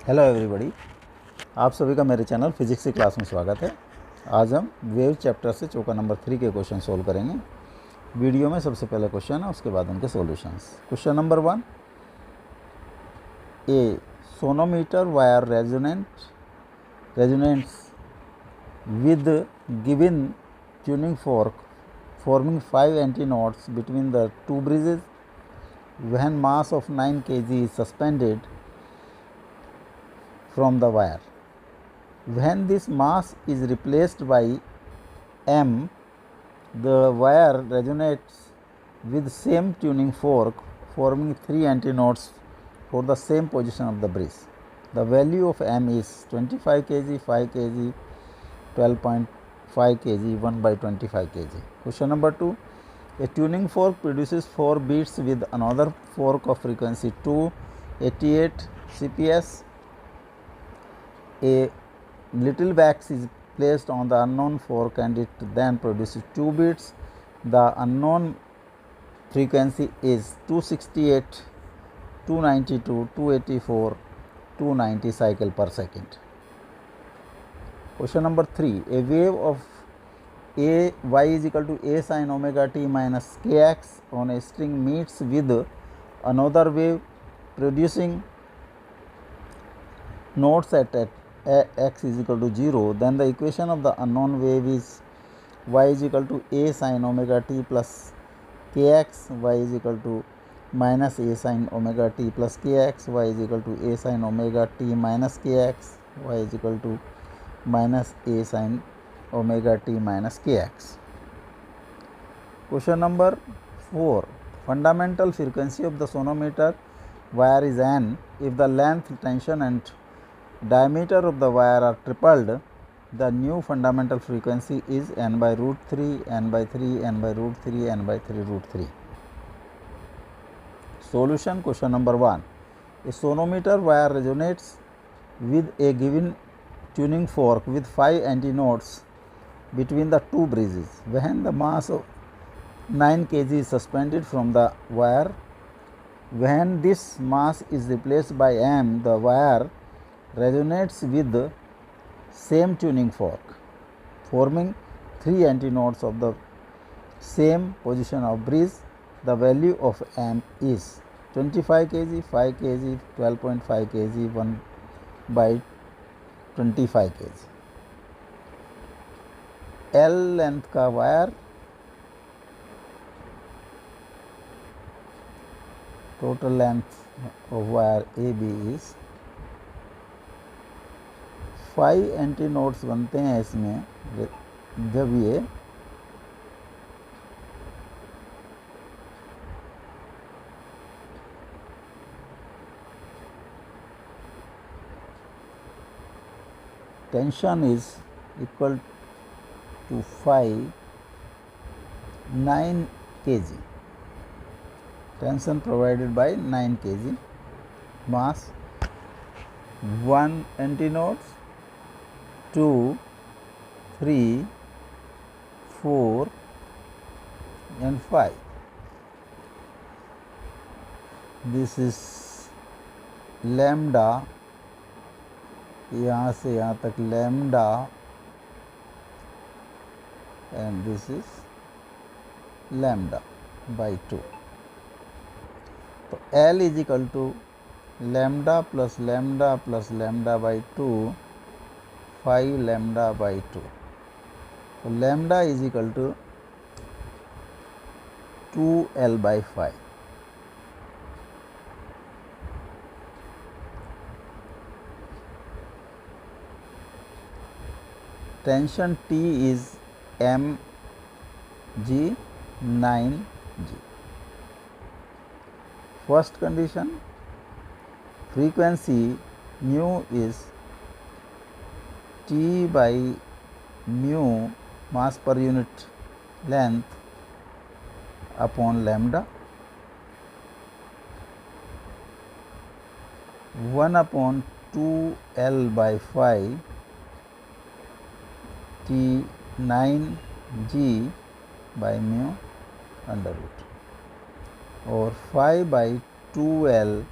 Hello everybody, आप सभी का मेरे चैनल फिजिक्स की क्लास में स्वागत है। आज हम वेव चैप्टर से चौका नंबर 3 के क्वेश्चन सोल्व करेंगे। वीडियो में सबसे पहले क्वेश्चन है, उसके बाद उनके solutions. Question number 1, a sonometer wire resonates with given tuning fork forming 5 antinodes between the two bridges when mass of 9 kg is suspended from the wire. When this mass is replaced by M, the wire resonates with same tuning fork forming 3 antinodes for the same position of the bridge. The value of M is 25 kg, 5 kg, 12.5 kg, 1 by 25 kg. Question number 2. A tuning fork produces 4 beats with another fork of frequency 288 CPS. A little wax is placed on the unknown fork and it then produces 2 beats. The unknown frequency is 268, 292, 284, 290 cycle per second. Question number 3. A wave of a y is equal to a sin omega t minus kx on a string meets with another wave producing nodes at x is equal to 0, then the equation of the unknown wave is y is equal to a sin omega t plus kx, y is equal to minus a sin omega t plus kx, y is equal to a sin omega t minus kx, y is equal to minus a sin omega t minus kx. Question number 4. Fundamental frequency of the sonometer wire is n if the length, tension and diameter of the wire are tripled. The new fundamental frequency is n by root 3, n by 3, n by root 3, n by 3 root 3. Solution. Question number 1. A sonometer wire resonates with a given tuning fork with 5 antinodes between the two bridges. When the mass of 9 kg is suspended from the wire, when this mass is replaced by M, the wire resonates with the same tuning fork, forming 3 antinodes of the same position of bridge. The value of M is 25 kg, 5 kg, 12.5 kg, 1 by 25 kg. L length का wire, total length of wire A B is 5 antinodes बनते हैं इसमें जब ये tension is equal to 5, 9 kg. Tension provided by 9 kg. Mass 1 antinodes, 2, 3, 4 and 5. This is lambda, यहाँ से यहाँ तक lambda and this is lambda by 2. So L is equal to lambda plus lambda plus lambda by 2, 5 lambda by 2. So lambda is equal to 2L by 5. Tension T is mg 9g. First condition, frequency mu is T by mu mass per unit length upon lambda, 1 upon 2L by 5 T 9g by mu under root, और 5 by 2L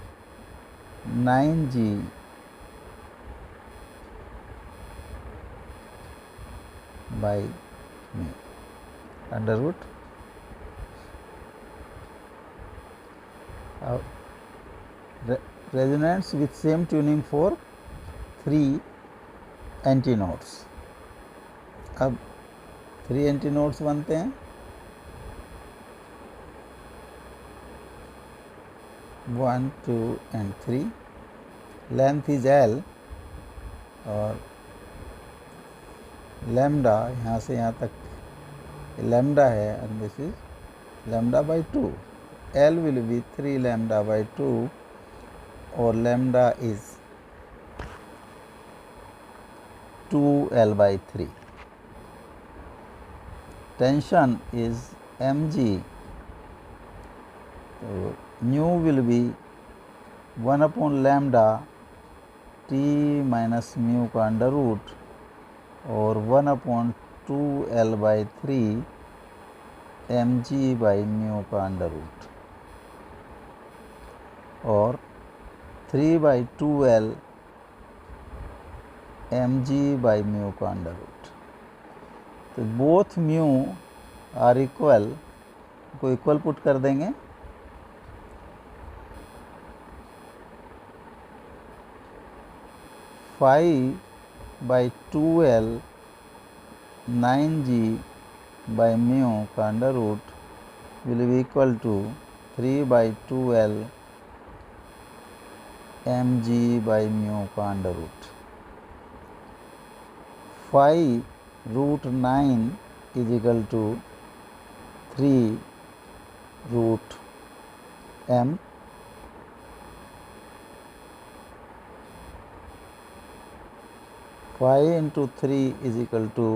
9g by mu under root resonance with same tuning for 3 antinodes. अब 3 antinodes बनते हैं, 1 2 and 3। Length is L और lambda यहाँ से यहाँ तक lambda है and this is lambda by 2। L will be 3 lambda by 2 और lambda is 2L by 3. Tension is mg, so mu will be 1 upon lambda t minus mu का under root और 1 upon 2L by 3 mg by mu का under root और 3 by 2L mg by mu का under root. तो both mu are equal को equal put कर देंगे, five by 2L 9g by mu का under root will be equal to 3 by 2L mg by mu का under root. 5 root 9 is equal to 3 root m, five into 3 is equal to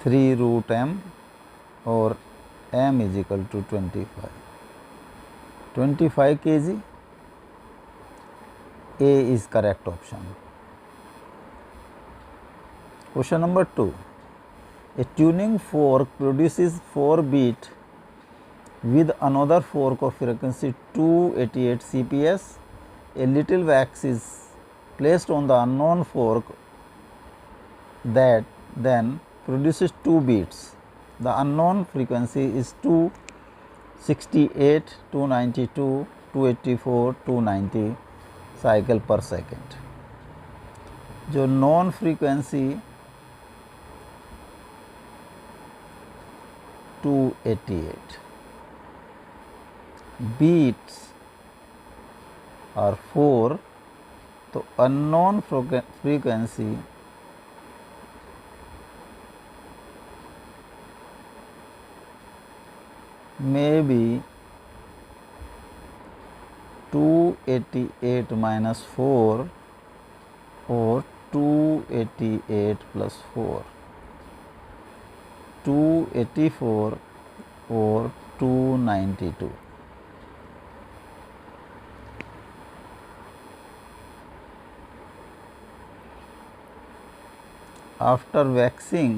3 root m और m is equal to 25 kg। A is correct option. Question number 2. A tuning fork produces 4 beat with another fork of frequency 288 CPS. A little wax is placed on the unknown fork that then produces 2 beats. The unknown frequency is 268, 292, 284, 290 cycle पर second. जो non frequency 288, beats और 4, तो unknown frequency में भी 288 minus 4 or 288 plus 4, 284 or 292. After waxing,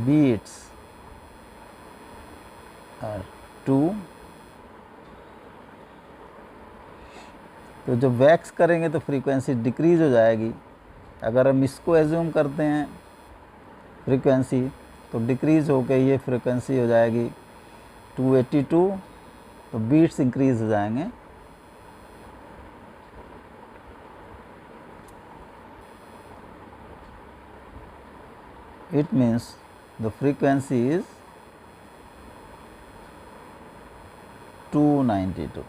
beats are 2। तो जब wax करेंगे तो फ्रीक्वेंसी डिक्रीज हो जाएगी। अगर हम इसको एज्यूम करते हैं फ्रीक्वेंसी, तो डिक्रीज होकर ये फ्रीक्वेंसी हो जाएगी 282, तो बीट्स इंक्रीज हो जाएंगे। It means the frequency is 292।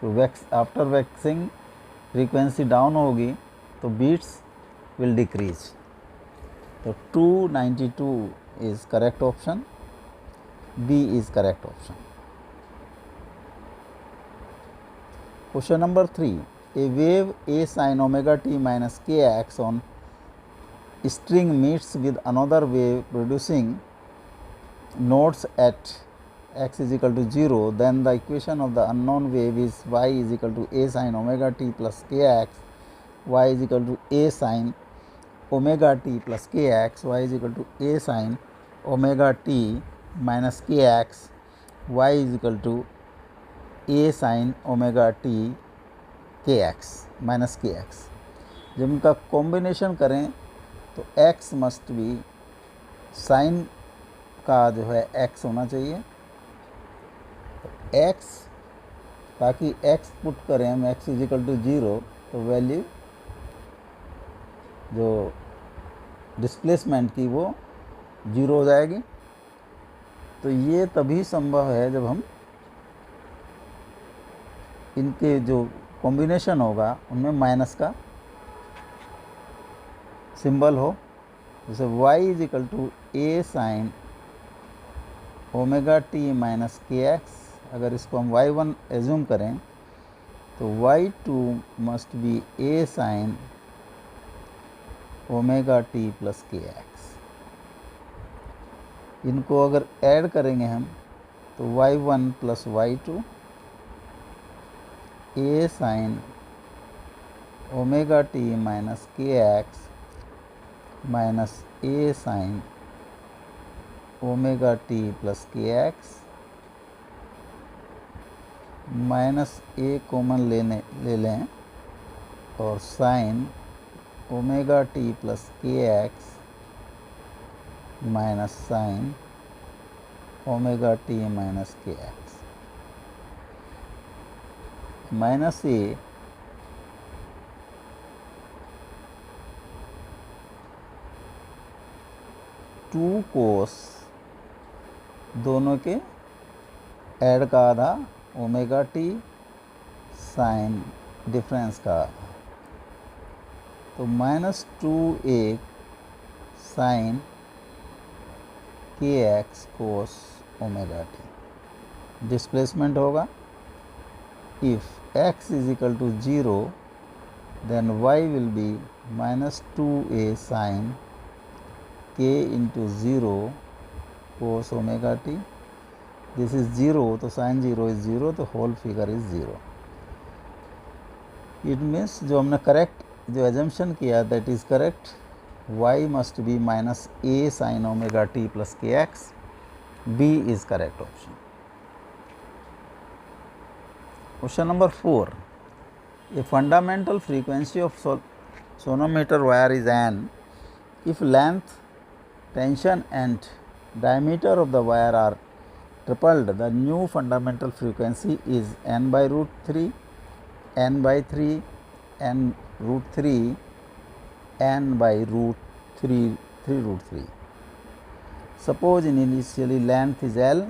तो आफ्टर वैक्सिंग फ्रीक्वेंसी डाउन होगी तो बीट्स विल डिक्रीज। तो 292 is correct option, B is correct option. Question number 3. A wave A sin omega t minus kx on string meets with another wave producing nodes at x is equal to 0, then the equation of the unknown wave is y is equal to a sin omega t plus kx, y is equal to a sin omega t plus kx, y is equal to a sin omega t minus kx, y is equal to a sin omega t minus K x. जब इनका combination करें तो x must be sign का जो है x होना चाहिए। तो x, ताकि x पुट करें हम x इजिकल टू 0, तो वैल्यू जो डिस्प्लेसमेंट की वो 0 हो जाएगी। तो ये तभी संभव है जब हम इनके जो कॉम्बिनेशन होगा उनमें माइनस का सिंबल हो। जैसे y is equal to A sine omega T minus K X, अगर इसको हम y1 एज्यूम करें तो y2 must be A sine omega T plus के एक्स। इनको अगर ऐड करेंगे हम तो y1 plus y2 A sine omega T minus K X minus A sine omega T plus के एक्स, माइनस ए कॉमन ले लें और साइन ओमेगा टी प्लस के X minus sine omega T minus K X. Minus A to कोस दोनों के add का आधा omega T sign difference का आधा, तो minus 2a sine k x cos omega t. Displacement होगा if x is equal to 0 then y will be minus 2a sin k into 0 cos omega t. This is 0, तो sin 0 is 0, तो whole figure is 0। It means जो हमने correct जो assumption किया that is correct. y must be minus A sine omega T plus के x. B is correct option. Question number 4. A fundamental frequency of sonometer wire is n if length, tension and diameter of the wire are tripled. The new fundamental frequency is n by root 3, n by 3, n root 3, n by root 3 root 3. Suppose initially length is L,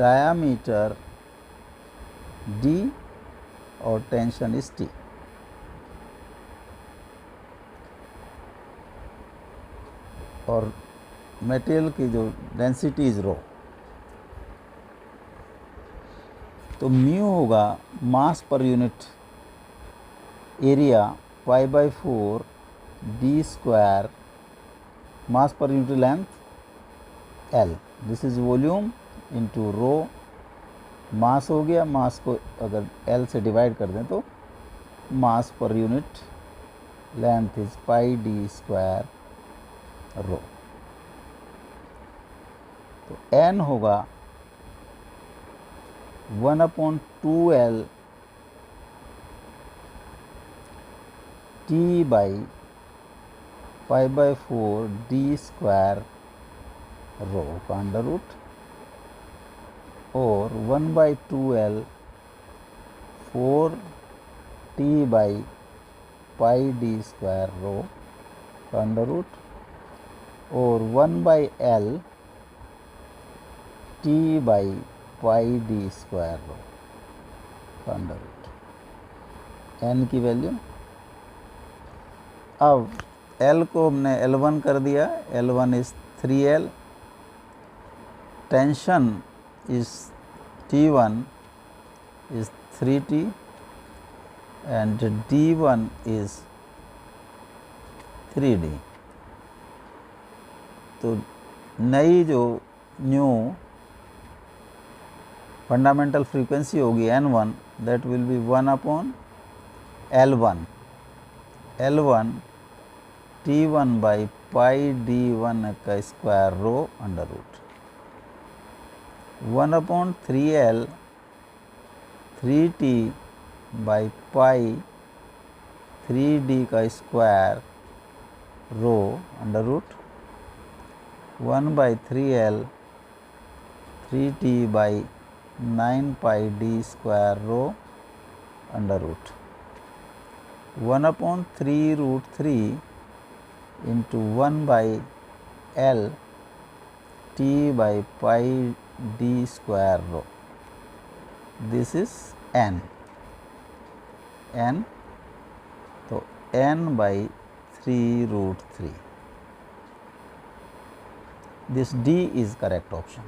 diameter D और tension is T। और material की जो density is रो। तो mu होगा mass per unit area pi by 4 D square mass per unit length L। This is volume into rho. Mass हो गया, मास को अगर L से डिवाइड कर दें तो mass per unit length is pi D square rho. तो n होगा 1/2L T by pi by 4 D square rho का अंडर रूट और 1/2L 4T by pi D square rho का अंडर रूट और 1/L T by pi D square rho का under root. n की value, अब L को हमने L1 कर दिया। L1 is 3L, tension is T1 is 3T and D1 is 3D। तो नई जो न्यू फंडामेंटल फ्रीक्वेंसी होगी N1 that will be 1/L1 L1 T1 by pi D1 का square root under root 1/3L 3T by pi 3d का square root under root 1/3l 3t by 9 pi d square root under root 1/3√3 into 1/l t by pi d square rho. This is n. So n by 3√3. This D is correct option.